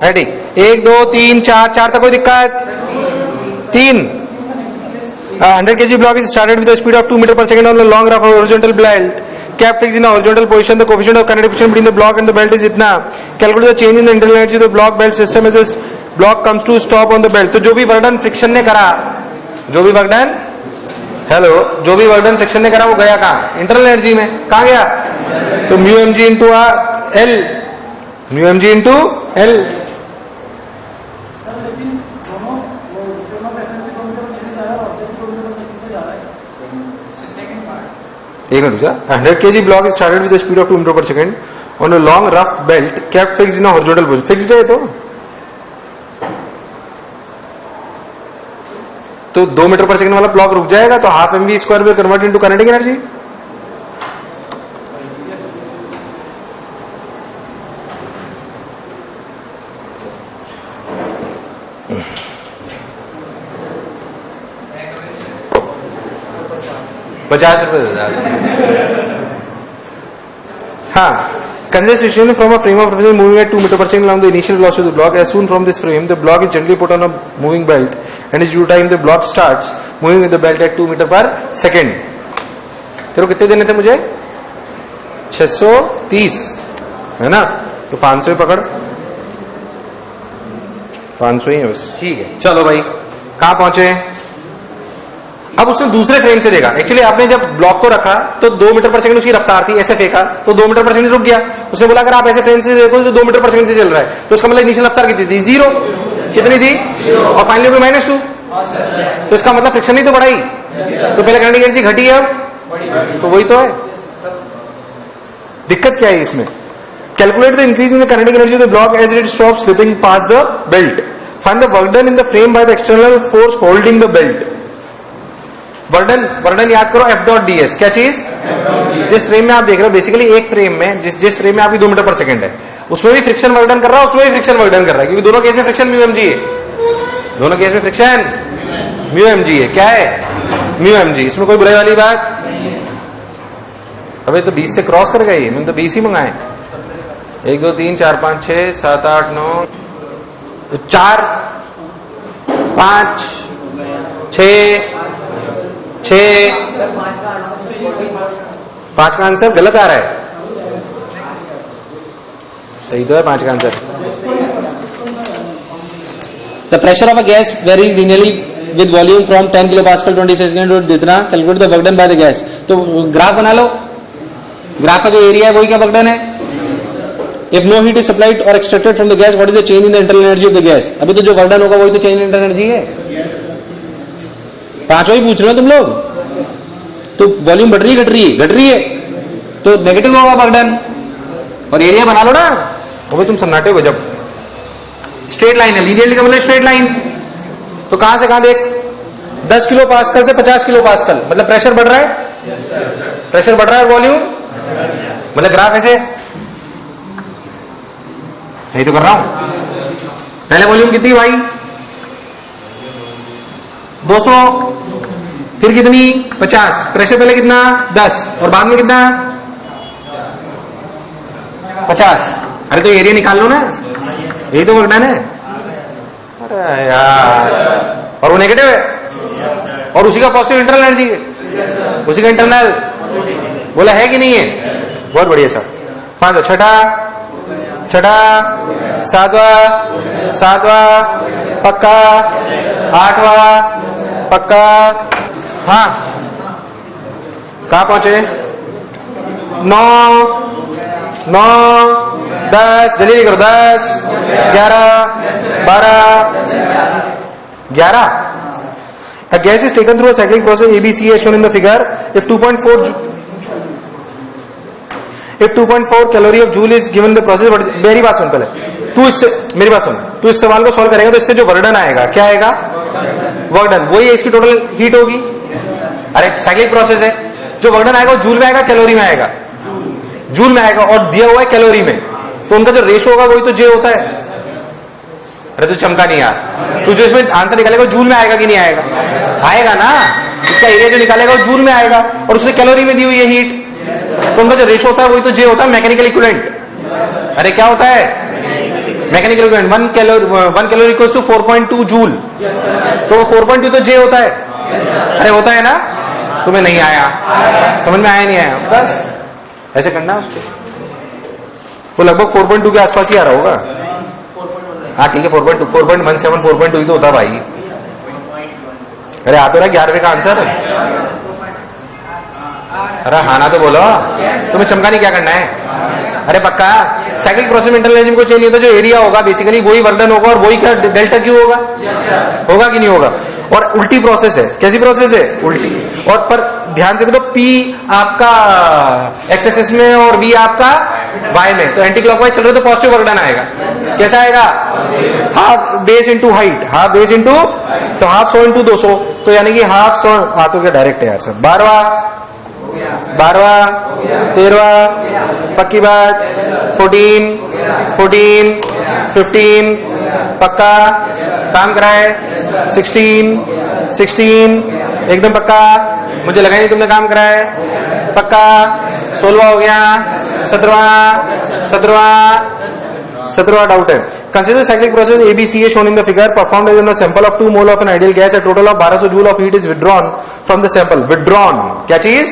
Ready, 1 2 3 4 4 तक कोई दिक्कत? 3 100 kg block is started with a speed of 2 meter per second on a long rough horizontal belt kept fixed in a horizontal position. The coefficient of kinetic friction between the block and the belt is इतना. Calculate the change in the internal energy of the block belt system as this block comes to stop on the belt. तो जो भी वर्डन friction ने करा, जो भी वर्डन friction ने करा वो गया कहाँ? इंटरनल एनर्जी में. कहाँ गया? तो mu M G into L, mu M G into L. एक minute, 100 kg block is started with a speed of 2 meter per second on a long rough belt kept fixed in a horizontal position. Fixed है तो 2 metre पर second वाला block रुक जाएगा तो half M V square will convert into kinetic energy. ₹50. हाँ, congestion from a frame of reference moving at 2 meter per second along the initial velocity of the block. As soon from this frame, the block is gently put on a moving belt, and is due time the block starts moving with the belt at 2 meter per second. तेरे को कितने देने थे मुझे? 630 है ना? तो 500 ही पकड़, 500 ही है बस. ठीक है, चलो भाई, कहां पहुंचे? अब उसने दूसरे फ्रेम से देखा. एक्चुअली आपने जब ब्लॉक को रखा तो 2 मीटर पर सेकंड उसकी रफ्तार थी, ऐसे फेंका तो 2 मीटर पर सेकंड रुक गया. उसने बोला अगर आप ऐसे फ्रेम से देखो तो 2 मीटर पर सेकंड से चल रहा है, तो उसका मतलब इनिशियल रफ्तार कितनी थी? 0. कितनी थी? और फाइनली कोई -2. तो इसका मतलब फ्रिक्शन नहीं तो बढ़ाई. तो पहले काइनेटिक एनर्जी घटी है, अब तो वही तो है. दिक्कत क्या है इसमें? Calculate the increase in the kinetic energy of the block as it stop slipping past the belt. Find the work done in the frame by the external force holding the belt. वर्डन याद करो, F dot ds. क्या चीज? जिस frame में आप देख रहे हो, बेसिकली एक फ्रेम में जिस फ्रेम में आपकी 2 मीटर पर सेकंड है, उसमें भी फ्रिक्शन वर्डन कर रहा है, उसमें भी फ्रिक्शन वर्डन कर रहा है, क्योंकि दोनों केस में फ्रिक्शन म्यू एम जी है. दोनों केस में फ्रिक्शन म्यू एम जी है. क्या है? Mu M G. इसमें कोई बुराई वाली बात? अबे तो 20 से क्रॉस कर गई. मैंने तो 20 ही मंगाए. 1 2 3 4 5 6 7 8 9 4 5 6 5 का आंसर गलत आ रहा है. सही तो है 5 का answer. The pressure of a gas varies linearly with volume from 10 kPa 20 second और जितना. Calculate the work done by the gas. तो ग्राफ बना लो. ग्राफ का जो एरिया है वही क्या वर्क डन है. If no heat is supplied और extracted from the gas, what is the change in the internal energy of the gas. अभी तो जो वर्क डन होगा वही तो चेंज इन इंटरनल एनर्जी है. पांचों ही पूछ रहे हो तुम लोग. तो वॉल्यूम बढ़ रही है घट रही है? घट रही है, तो नेगेटिव होगा वर्क डन. और एरिया बना लो ना. वो भी तुम सन्नाटे हो. जब स्ट्रेट लाइन है, लीनियरली का मतलब स्ट्रेट लाइन, तो कहां से कहां देख? 10 किलो पास्कल से 50 किलो पास्कल, मतलब प्रेशर बढ़ रहा है. प्रेशर बढ़ रहा है और वॉल्यूम मतलब ग्राफ ऐसे. सही तो कर रहा हूं? पहले वॉल्यूम कितनी भाई? 200, फिर कितनी? 50. प्रेशर पहले कितना? 10, और बाद में कितना? 50. अरे तो एरिया निकाल लो ना, यही तो वर्क डन है. अरे यार, और वो नेगेटिव है, और उसी का पॉजिटिव इंटरनल एनर्जी है, उसी का इंटरनल बोला है कि नहीं है? बहुत बढ़िया सर. 5 छठा 7वां पक्का, 8वां पक्का. हाँ, कहां पहुंचे? 9 10. जल्दी करो. 10 11 12 11. A gas is taken through a cyclic process ABC as shown in the figure. If 2.4 calorie of joule is given the process, मेरी बात सुन पहले. तू इससे मेरी बात सुन. तू इस सवाल को सॉल्व करेगा तो इससे जो वर्क डन आएगा, क्या आएगा? Work done. वही है, इसकी टोटल हीट होगी. अरे साइक्लिक प्रोसेस है, जो वर्क डन आएगा वो जूल में आएगा, कैलोरी में आएगा? जूल में आएगा, और दिया हुआ है कैलोरी में, तो उनका जो रेशो होगा वही तो जे होता है. अरे तू चमका नहीं यार. तू जो इसमें आंसर निकालेगा जूल में आएगा कि नहीं आएगा? आएगा ना. इसका एरिया जो निकालेगा वो जूल में आएगा, और उसने कैलोरी में दी हुई है हीट, तो उनका जो रेशो होता है वही तो जे होता है, मैकेनिकल इक्विवेलेंट. अरे क्या होता है? Mechanical equivalent 1 calorie equals to 4.2 joule. तो 4.2 तो जे होता है। अरे होता है ना, तुम्हें नहीं आया, समझ में आया नहीं आया, बस ऐसे करना है उसको। वो लगभग 4.2 के आसपास ही आ रहा होगा। हाँ ठीक है, 4.2 4.17 4.2 ही तो होता भाई। अरे आ तो रहा 11वें का आंसर। अरे हाँ ना तो बोलो, तुम्हें चमका नहीं क्या करना है। अरे पक्का साइक्लिक प्रोसेस में इंटरनल एनर्जी को चेंज नहीं होता, जो एरिया होगा बेसिकली वही वर्क डन होगा और वही क्या डेल्टा क्यू होगा। होगा कि नहीं होगा। और उल्टी प्रोसेस है। कैसी प्रोसेस है? उल्टी। और पर ध्यान से देखो, पी आपका एक्स एक्सिस में और वी आपका वाई में, तो एंटी क्लॉकवाइज चल रहे तो पॉजिटिव वर्क डन आएगा। कैसा आएगा? Half base into height, half base into, तो हाफ 100 इंटू 200, तो यानी कि हाफ 100। हाँ तो क्या डायरेक्ट है यार सब। 12वां 13वां पक्की बात, 14 15 पक्का काम कराए, 16 एकदम पक्का, मुझे लगा नहीं तुमने काम कराया पक्का। 16वां हो गया, 17वां डाउट है। Consider cyclic process ABCA shown in the figure performed in a sample of 2 mole of an ideal gas. A total of 1200 joule of heat is withdrawn from the sample. Withdrawn क्या चीज?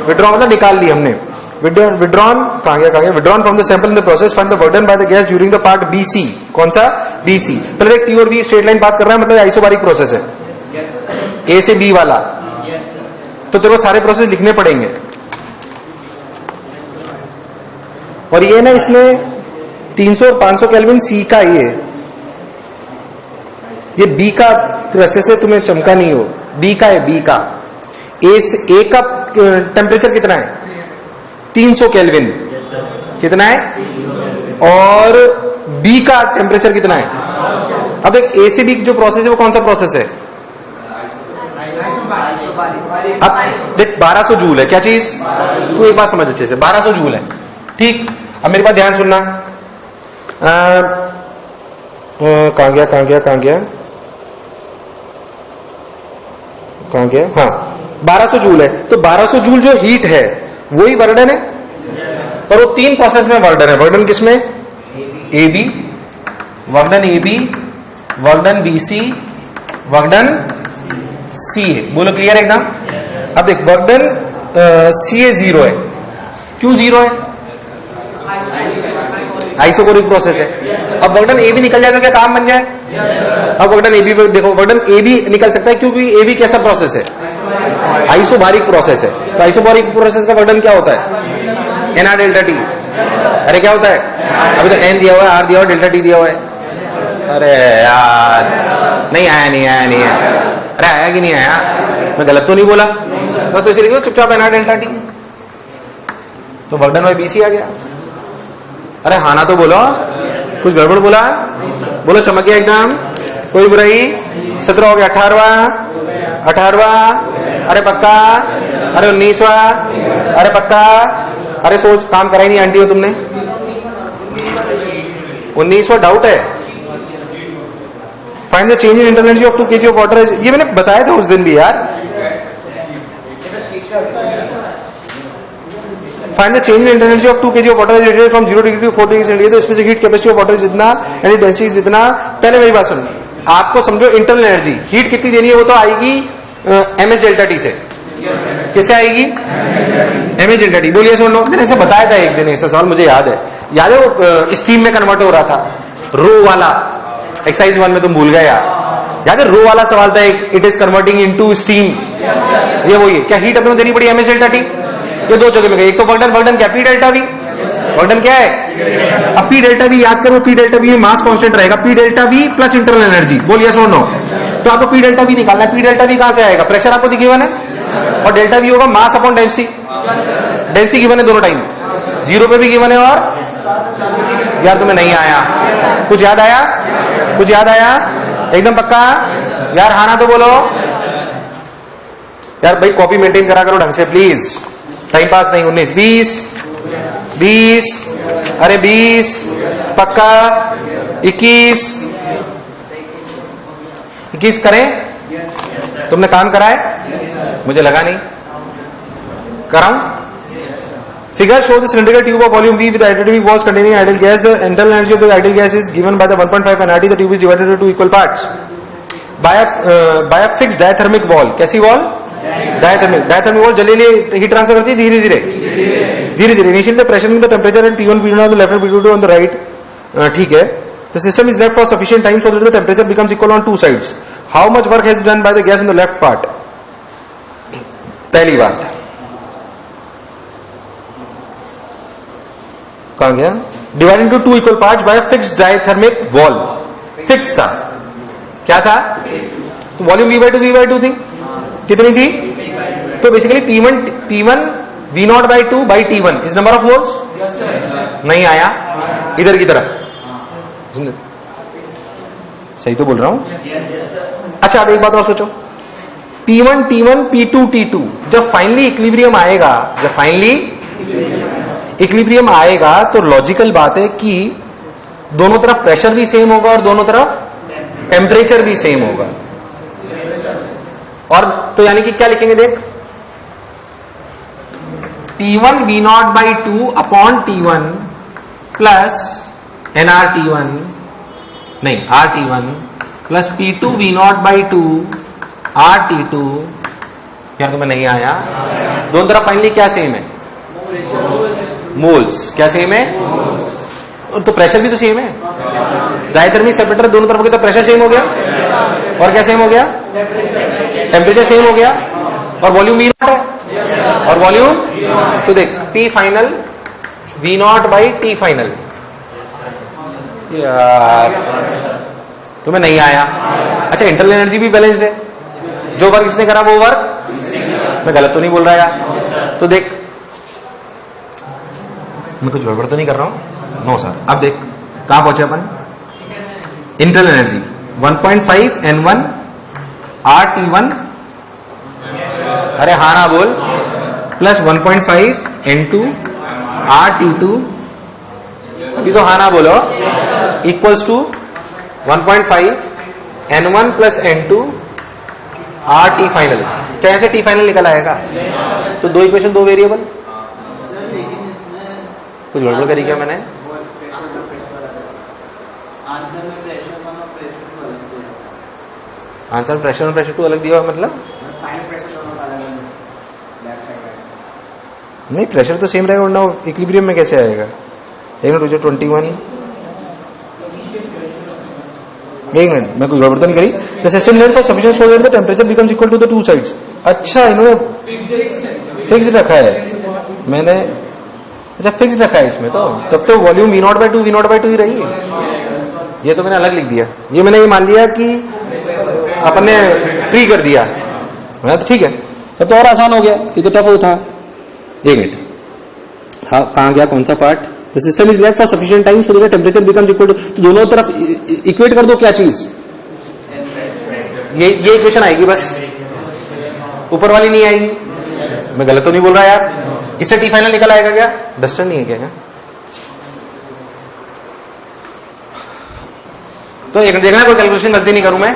Withdrawn मतलब निकाल ली हमने। Withdrawn कहाँ गया? Withdrawn from the sample in the process. Find the burden by the gas during the part BC. कौन सा? BC। पहले देख, T और B स्ट्रेट लाइन बात कर रहा है, मतलब आइसोबारिक प्रोसेस है। A से B वाला, तो तेरे को सारे प्रोसेस लिखने पड़ेंगे। और ये ना इसमें 300 और 500 केल्विन सी का ये बी का प्रोसेस है, तुम्हें चमका नहीं हो। बी का है, बी का। ए का टेम्परेचर कितना है? 300 केल्विन। कितना है? और बी का टेम्परेचर कितना है? अब देख, ए से बी जो प्रोसेस है वो कौन सा प्रोसेस है? अब देख 1200 जूल है। क्या चीज? तू एक बात समझ अच्छे से, 1200 जूल है, ठीक। अब मेरी बात ध्यान सुनना। कहां गया? हाँ 1200 जूल है, तो 1200 जूल जो हीट है वही वर्डन है। और वो 3 प्रोसेस में वर्डन है। वर्डन किसमें? AB, वर्डन AB, वर्डन BC, वर्डन CA। बोलो क्लियर है एकदम। अब देख, वर्डन CA 0 है। क्यों 0 है? आइसोकोरिक प्रोसेस है। अब वर्डन ए भी निकल जाएगा, क्या काम बन जाए? अब वर्डन ए भी देखो, वर्डन ए भी निकल सकता है क्योंकि ए भी कैसा प्रोसेस है? आइसोबारिक प्रोसेस है। तो आइसोबारिक प्रोसेस का वर्डन क्या होता है? NR delta T। अरे क्या होता है? अभी तो N दिया हुआ है, R दिया हुआ है, डेल्टा T दिया हुआ है। अरे यार नहीं आया। अरे आया कि नहीं आया? मैं गलत तो नहीं बोला? तो इसे लिख लो चुपचाप NR डेल्टा T। तो वर्डन बाय BC आ गया। अरे हाँ ना तो बोलो, कुछ गड़बड़ बोला? बोलो चमक गया एकदम, कोई बुराई। 17 हो गया, 18वां, अरे पक्का, अरे 19वां, अरे पक्का, अरे सोच, काम करा ही नहीं आंटी हो तुमने। 19वां डाउट है। Find the change in internal energy of 2 kg of water. ये मैंने बताया था उस दिन भी यार। Find the change in internal energy of 2 kg of water is radiated from 0 degree to 4 degree centigrade. The specific heat capacity of water is जितना, and its density जितना। पहले मेरी बात सुनो, आपको समझो इंटरनल एनर्जी हीट कितनी देनी है, वो तो आएगी ms डेल्टा टी से। किससे आएगी? ms delta T. बोलिए सुन लो, मैंने ऐसे बताया था एक दिन, ऐसा सवाल मुझे याद है वो स्टीम में कन्वर्ट हो रहा था, रो वाला। एक्सरसाइज 1 में तुम भूल गए यार, याद है? रो वाला सवाल था, it is converting into steam. ये वही है। क्या हीट अपने को देनी पड़ी ms डेल्टा टी? ये 2 जगह में गए। एक तो वर्डन क्या? P delta V। वर्डन क्या है? अब P डेल्टा V याद करो, P डेल्टा V में मास कांस्टेंट रहेगा। P delta V plus internal energy. बोलिए सुनो, तो आपको P डेल्टा V निकालना है। P डेल्टा V कहां से आएगा? प्रेशर आपको गिवन है, और डेल्टा V होगा mass upon density. Density given है दोनों टाइम, 0 पे भी गिवन है। और यार तुम्हें नहीं आया? कुछ याद आया? एकदम पक्का यार? हाँ ना तो बोलो यार। भाई कॉपी मेंटेन करा करो ढंग से प्लीज, टाइम पास नहीं। 19 20 अरे 20 पक्का। 21 करें? तुमने काम कराए? मुझे लगा नहीं। कराऊं? Figure shows the cylindrical tube of volume V with additive walls containing ideal gas. The internal energy of the ideal gas is given by the 1.5 nRT. The tube is divided into 2 equal parts by a fixed diathermic wall. कैसी wall? Diathermic wall जल्दी heat transfer करती है धीरे धीरे. Initially the pressure and the temperature and P1 P2 on the left and P2 on the right. ठीक है. The system is left for sufficient time so that the temperature becomes equal on two sides. How much work has been done by the gas on the left part? पहली बात कहां गया? Divide into 2 equal parts bye fixed diathermic wall. Fix था, क्या था? तो volume V/2 थी. कितनी थी? तो basically P1 V0/2 by T1 is number of moles. नहीं आया इधर की तरफ. सही तो बोल रहा हूं? अच्छा अब एक बात और सोचो. P1 T1 P2 T2 जब फाइनली इक्विलिब्रियम आएगा तो लॉजिकल बात है कि दोनों तरफ प्रेशर भी सेम होगा और दोनों तरफ टेम्परेचर भी सेम होगा. और तो यानी कि क्या लिखेंगे देख, P1 V0/2 upon T1 plus nRT1 नहीं RT1 plus P2 V0/2 RT2. यार तुम्हें नहीं आया? दोनों तरफ फाइनली क्या सेम है? मोल्स. क्या सेम है? तो प्रेशर भी तो सेम है. डायथर्मिक सेपरेटर दोनों तरफ के तो प्रेशर सेम हो गया और क्या सेम हो गया? टेम्परेचर सेम हो गया और वॉल्यूम V0 है और वॉल्यूम. तो देख P फाइनल V0/T फाइनल. यार तुम्हें नहीं आया? अच्छा इंटरनल एनर्जी भी बैलेंस्ड है. जो वर्क इसने करा वो वर्क. मैं गलत तो नहीं बोल रहा यार? तो देख मैं कुछ गड़बड़ तो नहीं कर रहा हूं? No sir. अब देख कहां पहुंचे अपन? इंटरनल एनर्जी 1.5 N1 RT1 अरे हाँ ना बोल प्लस 1.5 N2 RT2. अभी तो हाँ ना बोलो. Equals to 1.5 N1 plus N2 RT final. क्या ऐसे T फाइनल निकल आएगा? तो दो इक्वेशन दो वेरिएबल. कुछ गड़बड़ करी क्या मैंने? आंसर प्रेशर और प्रेशर 2 अलग दिया हुआ मतलब नहीं. प्रेशर तो सेम रहेगा वरना इक्विलिब्रियम में कैसे आएगा? 21 एक मिनट मैं कुछ गड़बड़ तो नहीं करी. The system length for sufficient so that the temperature becomes equal to the two sides. अच्छा इन्होंने फिक्स रखा है. मैंने अच्छा फिक्स रखा है इसमें. तो तब तो वॉल्यूम V0/2 ही रही. ये तो मैंने अलग लिख दिया. ये मैंने ये मान लिया कि अपन ने फ्री कर दिया. तो ठीक है तब तो और आसान हो गया. ये तो टफ था. एक मिनट हाँ कहां गया? कौन सा part? The system is left for sufficient time so that temperature becomes equal to. तो दोनों तरफ इक्वेट कर दो. क्या चीज? ये इक्वेशन आएगी बस. ऊपर वाली नहीं आएगी. मैं गलत तो नहीं बोल रहा यार? इससे T फाइनल निकल आएगा क्या? डस्टर नहीं है क्या? तो एक देखना कोई कैलकुलेशन गलती नहीं करूं मैं.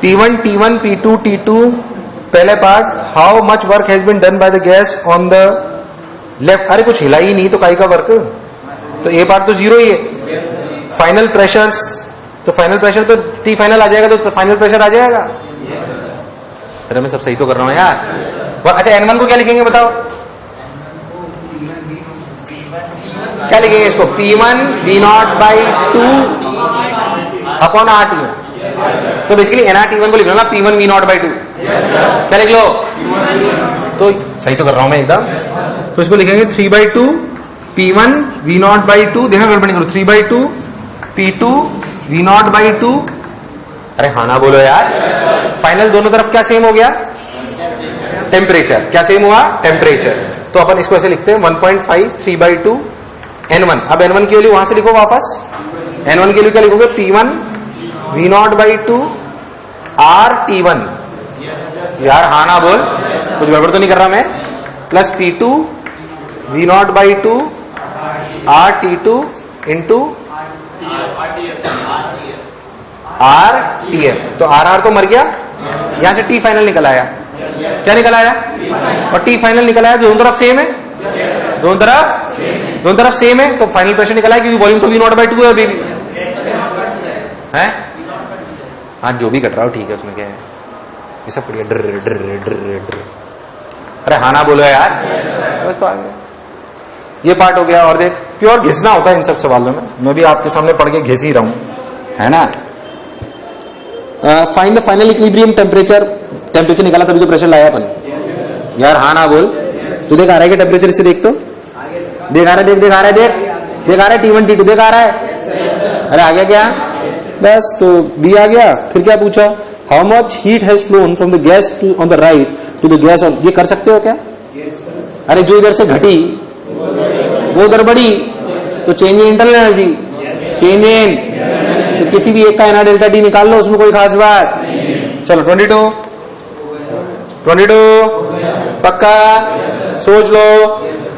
P1 T1 P2 T2 पहले part. How much work has been done by the gas on the left. अरे कुछ हिला ही नहीं तो काई का वर्क. तो ये पार्ट तो जीरो ही है. फाइनल प्रेशर्स तो फाइनल प्रेशर तो T फाइनल आ जाएगा तो फाइनल प्रेशर आ जाएगा. अरे मैं सब सही तो कर रहा हूं यार. अच्छा N1 को क्या लिखेंगे बताओ? क्या लिखेंगे इसको? P1 V0/2 upon RT1. तो बेसिकली nRT1 को लिख लो ना P1 V0/2. क्या लिख लो? तो सही तो कर रहा हूं मैं एकदम. तो इसको लिखेंगे 3/2 P1 V0/2. देखना गड़बड़ नहीं करो. 3/2 P2 V0/2. अरे हाँ ना बोलो यार. फाइनल दोनों तरफ क्या सेम हो गया? टेम्परेचर. क्या सेम हुआ? टेम्परेचर. तो अपन इसको ऐसे लिखते हैं 1.5 3/2 N1. अब N1 की वैल्यू वहां से लिखो वापस. N1 की वैल्यू क्या लिखोगे? P1 V0/2 RT1. यार हाँ ना बोल. कुछ गड़बड़ तो नहीं कर रहा मैं? Plus P2 V0/2 RT2 into RTF. तो RR तो मर गया. यहां से T फाइनल निकल आया. क्या निकल आया? और टी फाइनल निकल आया। दोनों तरफ सेम है, दोनों तरफ सेम है, तो फाइनल प्रेशर निकला है, क्योंकि वॉल्यूम तो V0/2 है बेबी है। हाँ जो भी कट रहा हो ठीक है, उसमें क्या है, ये सब बढ़िया। ड्र ड्र ड्र ड्र। अरे हाँ ना बोलो यार, बस तो आ गया, ये पार्ट हो गया। और देख, प्योर घिसना होता है इन सब सवालों में, मैं भी आपके सामने पढ़ के घिस ही रहा हूं, है ना। Find the final equilibrium temperature. Temperature निकाला तभी तो प्रेशर लाया अपन यार, हाँ ना बोल। तू देख आ रहा है क्या टेम्परेचर से? देख तो, देख आ रहा है, देख आ रहा है, देख आ रहा है, T1 T2 देख आ रहा है। अरे आ गया क्या? बस तो बी आ गया। फिर क्या पूछा? How much heat has flown from the gas two on the right to the gas on. ये कर सकते हो क्या? अरे जो इधर से घटी वो उधर बढ़ी, तो change in internal energy, change in, तो किसी भी एक का एनआर डेल्टा टी निकाल लो, उसमें कोई खास बात। चलो 22 पक्का सोच लो।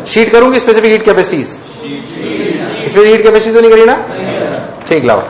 शीट करूंगी specific heat capacities, specific heat capacity तो नहीं करी ना? ठीक लाओ।